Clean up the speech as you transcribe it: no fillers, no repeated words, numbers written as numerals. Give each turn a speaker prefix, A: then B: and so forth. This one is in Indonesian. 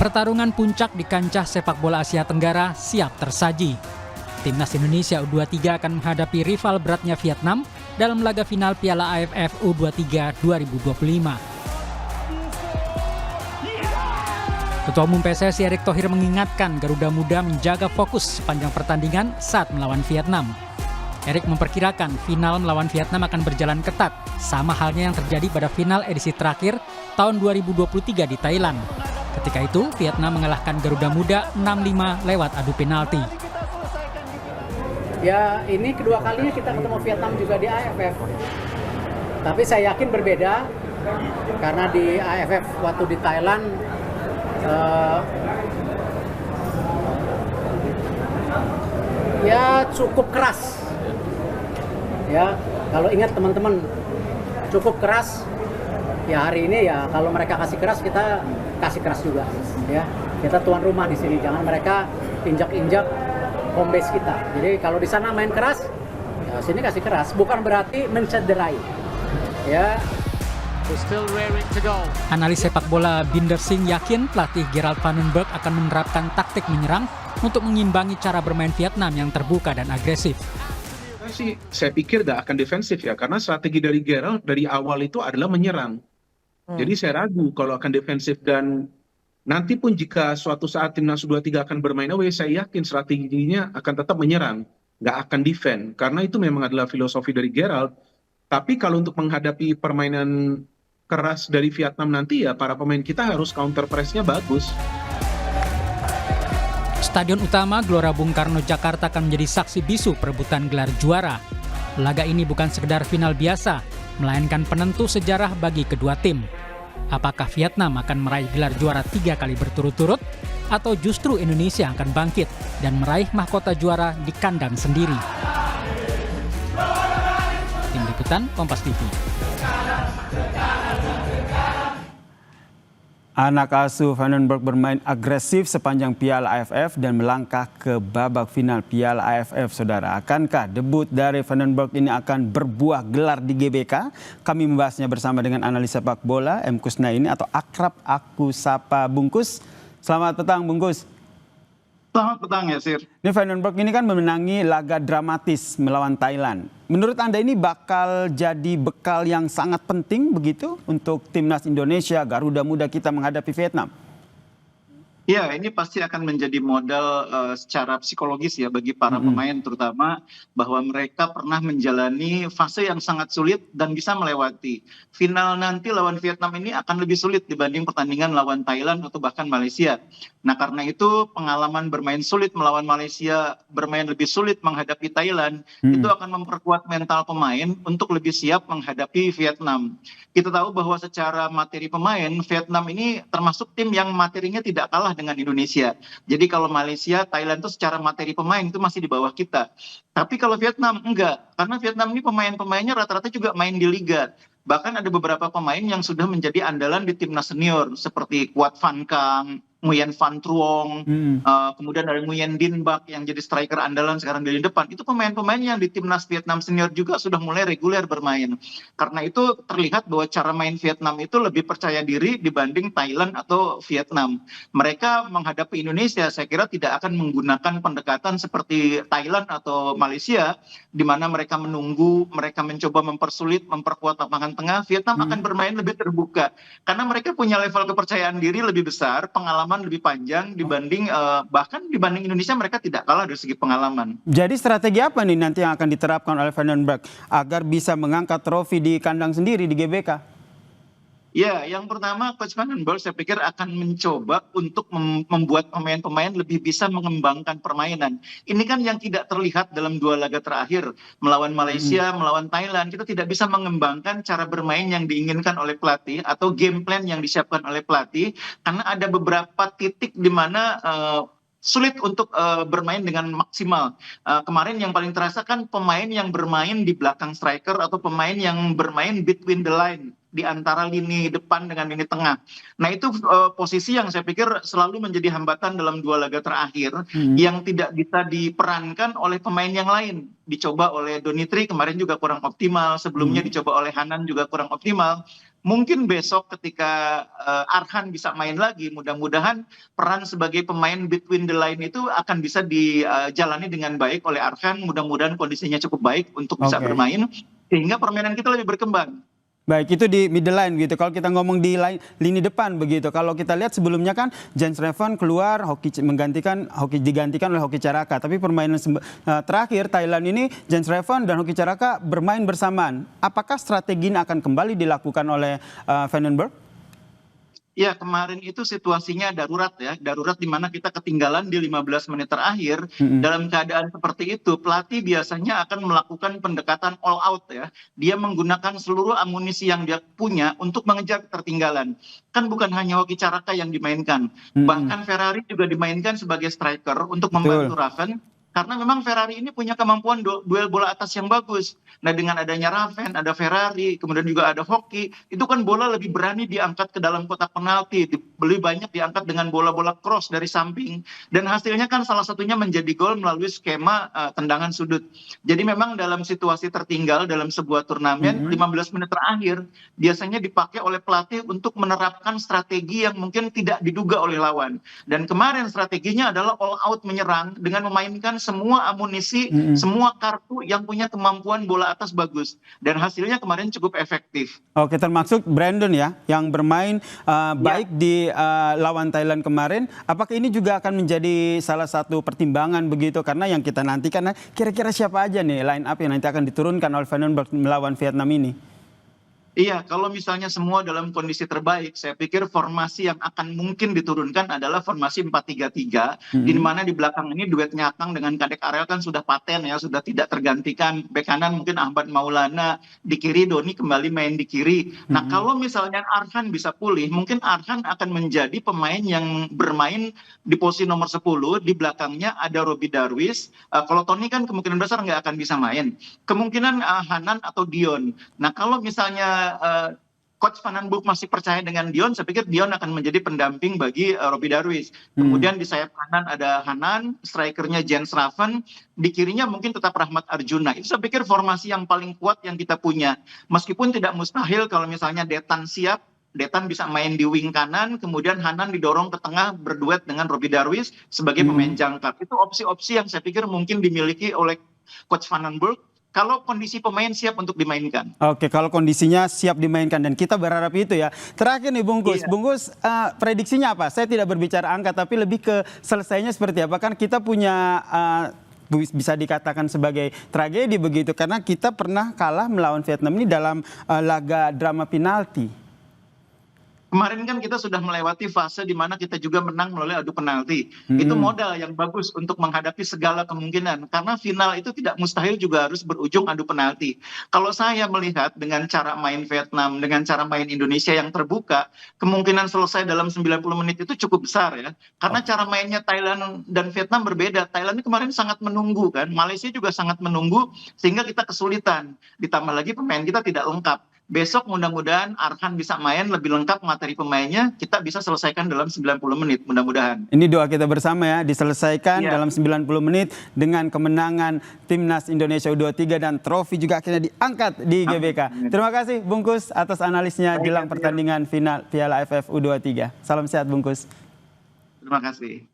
A: Pertarungan puncak di kancah sepak bola Asia Tenggara siap tersaji. Timnas Indonesia U23 akan menghadapi rival beratnya Vietnam dalam laga final Piala AFF U23 2025. Ketua Umum PSSI Erick Thohir mengingatkan Garuda Muda menjaga fokus sepanjang pertandingan saat melawan Vietnam. Erick memperkirakan final melawan Vietnam akan berjalan ketat, sama halnya yang terjadi pada final edisi terakhir tahun 2023 di Thailand. Ketika itu, Vietnam mengalahkan Garuda Muda 6-5 lewat adu penalti.
B: Ya, ini kedua kalinya kita ketemu Vietnam juga di AFF. Tapi saya yakin berbeda, karena di AFF waktu di Thailand, ya cukup keras. Ya, kalau ingat teman-teman, cukup keras. Ya hari ini ya kalau mereka kasih keras, kita kasih keras juga. Ya, kita tuan rumah di sini. Jangan mereka injak-injak home base kita. Jadi kalau di sana main keras, ya sini kasih keras. Bukan berarti mencederai. Ya.
A: Analis sepak bola Binder Singh yakin pelatih Gerald Van den Berg akan menerapkan taktik menyerang untuk mengimbangi cara bermain Vietnam yang terbuka dan agresif.
C: Saya pikir tidak akan defensif ya, karena strategi dari Gerald dari awal itu adalah menyerang. Jadi saya ragu kalau akan defensif, dan nanti pun jika suatu saat Timnas U23 akan bermain away, saya yakin strateginya akan tetap menyerang, nggak akan defend, karena itu memang adalah filosofi dari Gerald. Tapi kalau untuk menghadapi permainan keras dari Vietnam nanti, ya para pemain kita harus counter press-nya bagus.
A: Stadion utama Gelora Bung Karno Jakarta akan menjadi saksi bisu perebutan gelar juara. Laga ini bukan sekedar final biasa, melainkan penentu sejarah bagi kedua tim. Apakah Vietnam akan meraih gelar juara 3 kali berturut-turut, atau justru Indonesia akan bangkit dan meraih mahkota juara di kandang sendiri? Tim Liputan Kompas TV.
D: Anak asuh Van den Berg bermain agresif sepanjang Piala AFF dan melangkah ke babak final Piala AFF, saudara. Akankah debut dari Van den Berg ini akan berbuah gelar di GBK? Kami membahasnya bersama dengan analis sepak bola M. Kusnaini atau akrab aku sapa Bungkus. Selamat petang, Bungkus.
E: Selamat petang, Yasir.
D: Ini Van den Berg ini kan memenangi laga dramatis melawan Thailand. Menurut Anda ini bakal jadi bekal yang sangat penting begitu untuk timnas Indonesia, Garuda Muda kita menghadapi Vietnam?
E: Ya, ini pasti akan menjadi modal secara psikologis ya bagi para pemain, terutama bahwa mereka pernah menjalani fase yang sangat sulit dan bisa melewati. Final nanti lawan Vietnam ini akan lebih sulit dibanding pertandingan lawan Thailand atau bahkan Malaysia. Nah, karena itu pengalaman bermain sulit melawan Malaysia, bermain lebih sulit menghadapi Thailand, itu akan memperkuat mental pemain untuk lebih siap menghadapi Vietnam. Kita tahu bahwa secara materi pemain, Vietnam ini termasuk tim yang materinya tidak kalah dengan Indonesia. Jadi kalau Malaysia, Thailand itu secara materi pemain itu masih di bawah kita. Tapi kalau Vietnam enggak, karena Vietnam ini pemain-pemainnya rata-rata juga main di liga. Bahkan ada beberapa pemain yang sudah menjadi andalan di timnas senior seperti Quat Van Kang, Nguyen Van Truong, kemudian ada Nguyen Din Bak yang jadi striker andalan sekarang di lini depan. Itu pemain-pemain yang di timnas Vietnam senior juga sudah mulai reguler bermain. Karena itu terlihat bahwa cara main Vietnam itu lebih percaya diri dibanding Thailand atau Vietnam. Mereka menghadapi Indonesia saya kira tidak akan menggunakan pendekatan seperti Thailand atau Malaysia, di mana mereka menunggu, mereka mencoba mempersulit, memperkuat lapangan tengah. Vietnam akan bermain lebih terbuka. Karena mereka punya level kepercayaan diri lebih besar, pengalaman lebih panjang dibanding bahkan dibanding Indonesia, mereka tidak kalah dari segi pengalaman.
D: Jadi strategi apa nih nanti yang akan diterapkan oleh Van den Berg agar bisa mengangkat trofi di kandang sendiri di GBK?
E: Ya, yang pertama Coach Van den Berg saya pikir akan mencoba untuk membuat pemain-pemain lebih bisa mengembangkan permainan. Ini kan yang tidak terlihat dalam dua laga terakhir. Melawan Malaysia, melawan Thailand, kita tidak bisa mengembangkan cara bermain yang diinginkan oleh pelatih atau game plan yang disiapkan oleh pelatih. Karena ada beberapa titik di mana sulit untuk bermain dengan maksimal. Kemarin yang paling terasa kan pemain yang bermain di belakang striker atau pemain yang bermain between the line, di antara lini depan dengan lini tengah. Nah itu posisi yang saya pikir selalu menjadi hambatan dalam dua laga terakhir yang tidak bisa diperankan oleh pemain yang lain. Dicoba oleh Donitri kemarin juga kurang optimal, sebelumnya dicoba oleh Hanan juga kurang optimal. Mungkin besok ketika Arhan bisa main lagi, mudah-mudahan peran sebagai pemain between the line itu akan bisa dijalani dengan baik oleh Arhan. Mudah-mudahan kondisinya cukup baik untuk bisa bermain, sehingga permainan kita lebih berkembang.
D: Baik, itu di middle line gitu. Kalau kita ngomong di lini depan begitu. Kalau kita lihat sebelumnya kan Jens Revan keluar, digantikan oleh Hoki Caraka. Tapi permainan terakhir Thailand ini Jens Revan dan Hoki Caraka bermain bersamaan. Apakah strategi ini akan kembali dilakukan oleh Van den Berg?
E: Ya, kemarin itu situasinya darurat ya. Darurat di mana kita ketinggalan di 15 menit terakhir. Dalam keadaan seperti itu, pelatih biasanya akan melakukan pendekatan all out ya. Dia menggunakan seluruh amunisi yang dia punya untuk mengejar ketertinggalan. Kan bukan hanya Hoki Caraka yang dimainkan. Bahkan Ferrari juga dimainkan sebagai striker untuk membantu Raven. Karena memang Ferrari ini punya kemampuan duel bola atas yang bagus. Nah, dengan adanya Raven, ada Ferrari, kemudian juga ada Hoki, itu kan bola lebih berani diangkat ke dalam kotak penalti, lebih banyak diangkat dengan bola-bola cross dari samping. Dan hasilnya kan salah satunya menjadi gol melalui skema tendangan sudut. Jadi memang dalam situasi tertinggal dalam sebuah turnamen, 15 menit terakhir biasanya dipakai oleh pelatih untuk menerapkan strategi yang mungkin tidak diduga oleh lawan. Dan kemarin strateginya adalah all out menyerang dengan memainkan semua amunisi, semua kartu yang punya kemampuan bola atas bagus. Dan hasilnya kemarin cukup efektif.
D: Oke, termasuk Brandon ya, yang bermain baik di lawan Thailand kemarin. Apakah ini juga akan menjadi salah satu pertimbangan begitu? Karena yang kita nantikan, kira-kira siapa aja nih line up yang nanti akan diturunkan oleh Van den Berg melawan Vietnam ini?
E: Iya, kalau misalnya semua dalam kondisi terbaik, saya pikir formasi yang akan mungkin diturunkan adalah formasi 4-3-3, di mana di belakang ini duet Nyakang dengan Kadek Arel kan sudah paten ya, sudah tidak tergantikan. Bek kanan mungkin Ahmad Maulana, di kiri Doni kembali main di kiri. Nah, kalau misalnya Arhan bisa pulih, mungkin Arhan akan menjadi pemain yang bermain di posisi nomor 10, di belakangnya ada Robbie Darwish. Kalau Tony kan kemungkinan besar nggak akan bisa main. Kemungkinan Hanan atau Dion. Nah, kalau misalnya Coach Van den Berg masih percaya dengan Dion, saya pikir Dion akan menjadi pendamping bagi Robbie Darwish. Kemudian di sayap kanan ada Hanan, strikernya Jens Raven, di kirinya mungkin tetap Rahmat Arjuna. Itu saya pikir formasi yang paling kuat yang kita punya. Meskipun tidak mustahil kalau misalnya Detan siap, Detan bisa main di wing kanan, kemudian Hanan didorong ke tengah berduet dengan Robbie Darwish sebagai pemain jangkar. Itu opsi-opsi yang saya pikir mungkin dimiliki oleh Coach Van den Berg kalau kondisi pemain siap untuk dimainkan. Oke,
D: kalau kondisinya siap dimainkan dan kita berharap itu ya. Terakhir nih Bungkus, Bungkus prediksinya apa? Saya tidak berbicara angka tapi lebih ke selesainya seperti apa? Kan kita punya bisa dikatakan sebagai tragedi begitu karena kita pernah kalah melawan Vietnam ini dalam laga drama penalti.
E: Kemarin kan kita sudah melewati fase di mana kita juga menang melalui adu penalti. Itu modal yang bagus untuk menghadapi segala kemungkinan. Karena final itu tidak mustahil juga harus berujung adu penalti. Kalau saya melihat dengan cara main Vietnam, dengan cara main Indonesia yang terbuka, kemungkinan selesai dalam 90 menit itu cukup besar ya. Karena cara mainnya Thailand dan Vietnam berbeda. Thailand ini kemarin sangat menunggu kan. Malaysia juga sangat menunggu sehingga kita kesulitan. Ditambah lagi pemain kita tidak lengkap. Besok mudah-mudahan Arhan bisa main lebih lengkap materi pemainnya, kita bisa selesaikan dalam 90 menit mudah-mudahan.
D: Ini doa kita bersama ya, diselesaikan dalam 90 menit dengan kemenangan Timnas Indonesia U23 dan trofi juga akhirnya diangkat di GBK. Terima kasih Bungkus atas analisnya jelang pertandingan final Piala AFF U23. Salam sehat Bungkus.
E: Terima kasih.